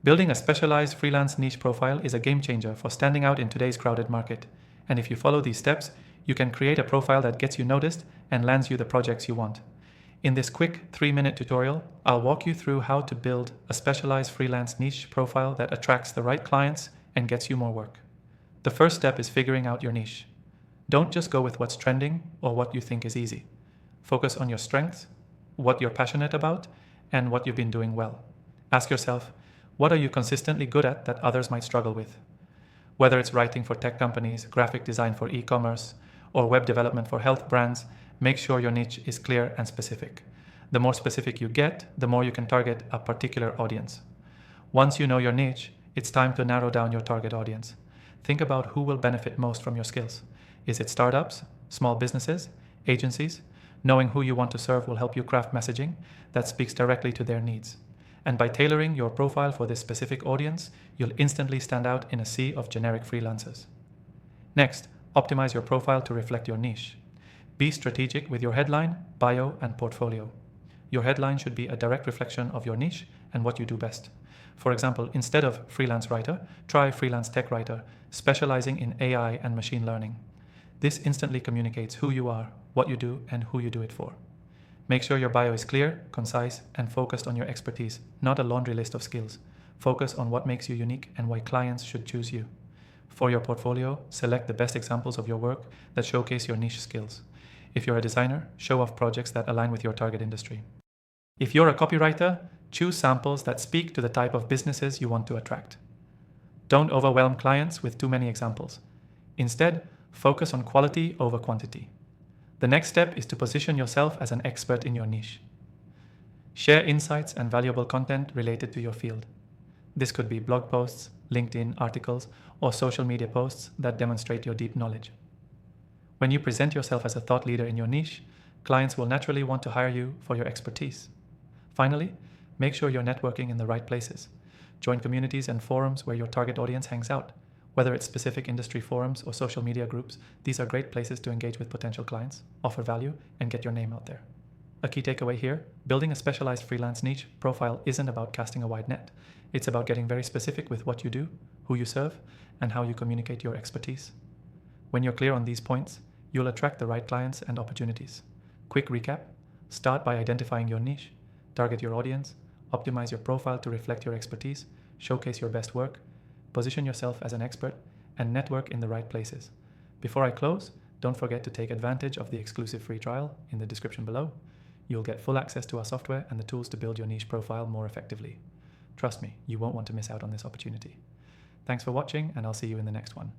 Building a specialized freelance niche profile is a game changer for standing out in today's crowded market. And if you follow these steps, you can create a profile that gets you noticed and lands you the projects you want. In this quick 3-minute tutorial, I'll walk you through how to build a specialized freelance niche profile that attracts the right clients and gets you more work. The first step is figuring out your niche. Don't just go with what's trending or what you think is easy. Focus on your strengths, what you're passionate about, and what you've been doing well. Ask yourself, what are you consistently good at that others might struggle with? Whether it's writing for tech companies, graphic design for e-commerce, or web development for health brands, make sure your niche is clear and specific. The more specific you get, the more you can target a particular audience. Once you know your niche, it's time to narrow down your target audience. Think about who will benefit most from your skills. Is it startups, small businesses, agencies? Knowing who you want to serve will help you craft messaging that speaks directly to their needs. And by tailoring your profile for this specific audience, you'll instantly stand out in a sea of generic freelancers. Next, optimize your profile to reflect your niche. Be strategic with your headline, bio, and portfolio. Your headline should be a direct reflection of your niche and what you do best. For example, instead of freelance writer, try freelance tech writer, specializing in AI and machine learning. This instantly communicates who you are, what you do, and who you do it for. Make sure your bio is clear, concise, and focused on your expertise, not a laundry list of skills. Focus on what makes you unique and why clients should choose you. For your portfolio, select the best examples of your work that showcase your niche skills. If you're a designer, show off projects that align with your target industry. If you're a copywriter, choose samples that speak to the type of businesses you want to attract. Don't overwhelm clients with too many examples. Instead, focus on quality over quantity. The next step is to position yourself as an expert in your niche. Share insights and valuable content related to your field. This could be blog posts, LinkedIn articles, or social media posts that demonstrate your deep knowledge. When you present yourself as a thought leader in your niche, clients will naturally want to hire you for your expertise. Finally, make sure you're networking in the right places. Join communities and forums where your target audience hangs out. Whether it's specific industry forums or social media groups, these are great places to engage with potential clients, offer value, and get your name out there. A key takeaway here, building a specialized freelance niche profile isn't about casting a wide net. It's about getting very specific with what you do, who you serve, and how you communicate your expertise. When you're clear on these points, you'll attract the right clients and opportunities. Quick recap, start by identifying your niche, target your audience, optimize your profile to reflect your expertise, showcase your best work, position yourself as an expert, and network in the right places. Before I close, don't forget to take advantage of the exclusive free trial in the description below. You'll get full access to our software and the tools to build your niche profile more effectively. Trust me, you won't want to miss out on this opportunity. Thanks for watching, and I'll see you in the next one.